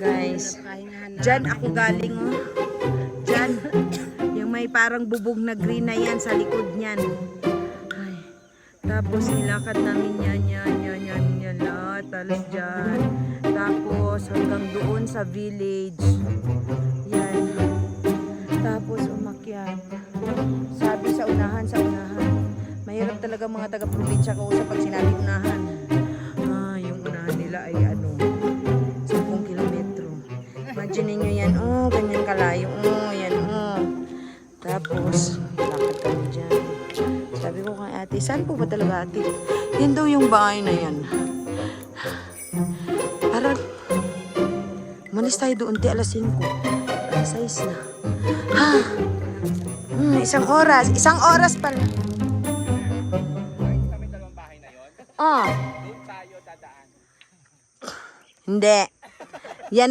Guys, dyan ako galing oh. Dyan. Yung may parang bubog na green na yan sa likod niyan. Ay. Tapos nilakad namin yan lahat. Talos dyan. Tapos hanggang doon sa village. Yan. Tapos umakyat. Sabi sa unahan. Mahirap talaga mga taga-probinsya kausap pag sinabi unahan. Yung unahan nila ay 10 kilometro. Imagine nyo yan, ganyan kalayo, yan, Tapos, lakad kami dyan. Sabi ko kay ate, saan po ba talaga ate? Yan daw yung bahay na yan. Parang, malis tayo doon, alas 5. Alas 6 na. Isang oras pala. Doon tayo dadaan. Hindi. Yan na